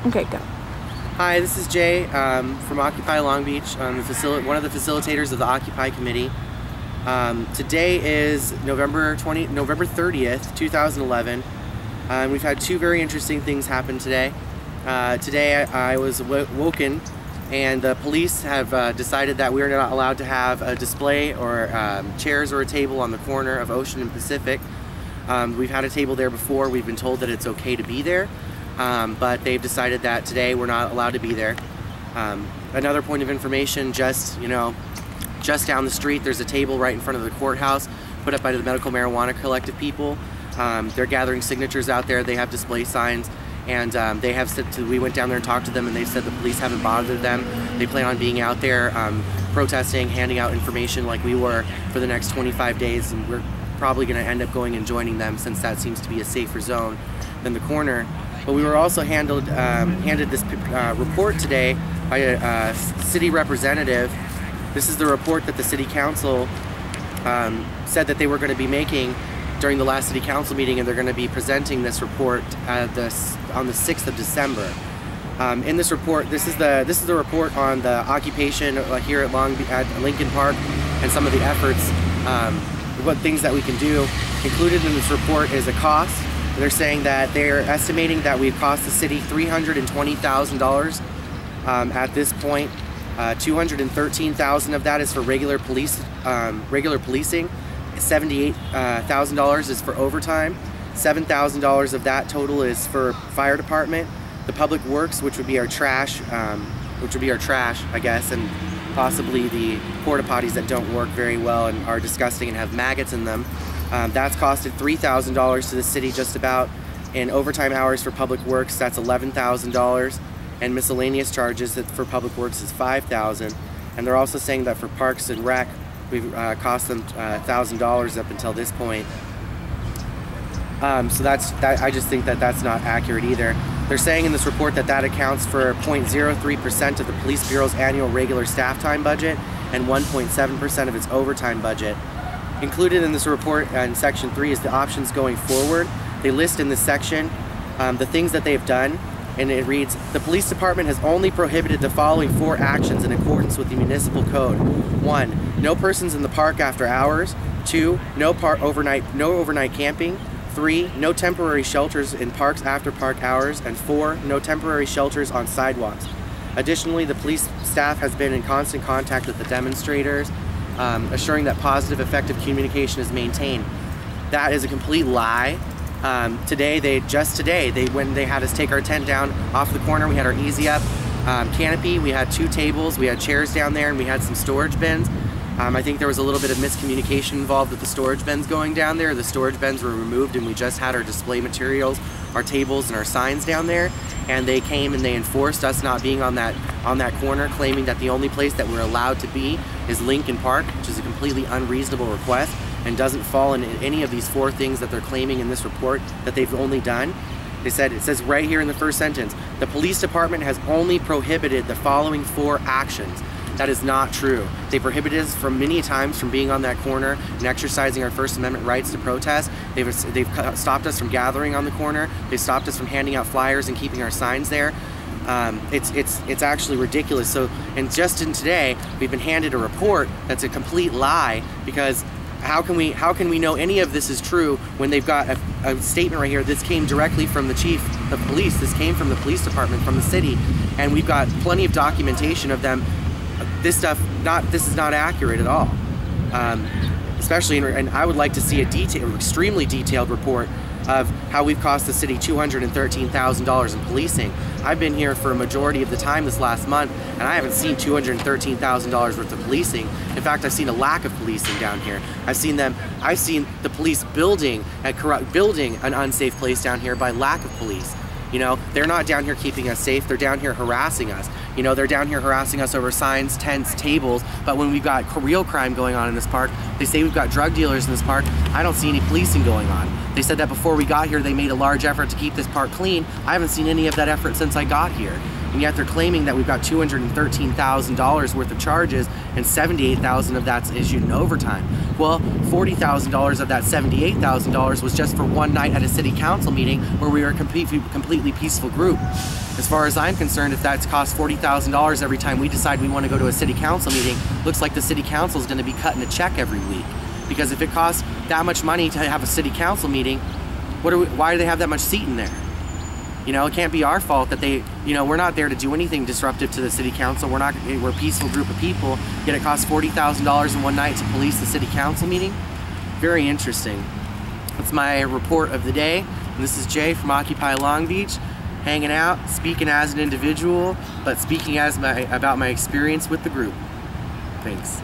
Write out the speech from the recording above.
Okay, go. Hi, this is Jay from Occupy Long Beach. I'm one of the facilitators of the Occupy Committee. Today is November 30th, 2011. We've had two very interesting things happen today. Today I was woken and the police have decided that we are not allowed to have a display or chairs or a table on the corner of Ocean and Pacific. We've had a table there before. We've been told that it's okay to be there. But they've decided that today we're not allowed to be there. Another point of information, just down the street, there's a table right in front of the courthouse put up by the Medical Marijuana Collective people. They're gathering signatures out there. They have display signs, and they have said we went down there and talked to them, and they said the police haven't bothered them. They plan on being out there protesting, handing out information like we were for the next 25 days, and we're probably going to end up going and joining them since that seems to be a safer zone than the corner. But we were also handed this report today by a city representative. This is the report that the city council said that they were going to be making during the last city council meeting, and they're going to be presenting this report on the 6th of December. In this report, this is the report on the occupation here at Lincoln Park and some of the efforts, what things that we can do. Included in this report is a cost. They're saying that they're estimating that we've cost the city $320,000 at this point. $213,000 of that is for regular policing. $78,000 is for overtime. $7,000 of that total is for fire department. The public works, which would be our trash, I guess, and possibly the porta potties that don't work very well and are disgusting and have maggots in them. That's costed $3,000 to the city just about. In overtime hours for public works, that's $11,000. And miscellaneous charges for public works is $5,000. And they're also saying that for parks and rec, we've cost them $1,000 up until this point. So I just think that that's not accurate either. They're saying in this report that that accounts for 0.03% of the Police Bureau's annual regular staff time budget and 1.7% of its overtime budget. Included in this report in section 3 is the options going forward. They list in this section the things that they've done, and it reads, the police department has only prohibited the following 4 actions in accordance with the municipal code. 1, no persons in the park after hours. 2, no overnight camping. 3, no temporary shelters in parks after park hours. And 4, no temporary shelters on sidewalks. Additionally, the police staff has been in constant contact with the demonstrators, assuring that positive, effective communication is maintained. That is a complete lie. When they had us take our tent down off the corner, we had our easy up canopy, we had 2 tables, we had chairs down there, and we had some storage bins. I think there was a little bit of miscommunication involved with the storage bins going down there. The storage bins were removed and we just had our display materials, our tables, and our signs down there. And they came and they enforced us not being on that corner, claiming that the only place that we're allowed to be is Lincoln Park, which is a completely unreasonable request and doesn't fall in any of these 4 things that they're claiming in this report that they've only done. It says right here in the first sentence, the police department has only prohibited the following 4 actions. That is not true. They prohibited us from many times from being on that corner and exercising our First Amendment rights to protest. They've stopped us from gathering on the corner. They've stopped us from handing out flyers and keeping our signs there. It's actually ridiculous. So, and just in today, we've been handed a report that's a complete lie, because how can we know any of this is true when they've got a statement right here? This came directly from the chief of police. This came from the police department, from the city, and we've got plenty of documentation of them. This is not accurate at all. Especially, and I would like to see a extremely detailed report of how we've cost the city $213,000 in policing. I've been here for a majority of the time this last month, and I haven't seen $213,000 worth of policing. In fact, I've seen a lack of policing down here. I've seen the police building an unsafe place down here by lack of police. You know, they're not down here keeping us safe, they're down here harassing us. You know, they're down here harassing us over signs, tents, tables, but when we've got real crime going on in this park, they say we've got drug dealers in this park, I don't see any policing going on. They said that before we got here they made a large effort to keep this park clean. I haven't seen any of that effort since I got here. And yet they're claiming that we've got $213,000 worth of charges and $78,000 of that's issued in overtime. Well, $40,000 of that $78,000 was just for one night at a city council meeting where we were a completely peaceful group. As far as I'm concerned, if that's cost $40,000 every time we decide we want to go to a city council meeting, looks like the city council is going to be cutting a check every week. Because if it costs that much money to have a city council meeting, why do they have that much seating there? You know, it can't be our fault that they, you know, we're not there to do anything disruptive to the city council. We're a peaceful group of people, yet it costs $40,000 in one night to police the city council meeting. Very interesting. That's my report of the day. And this is Jay from Occupy Long Beach, hanging out, speaking as an individual, but speaking as about my experience with the group. Thanks.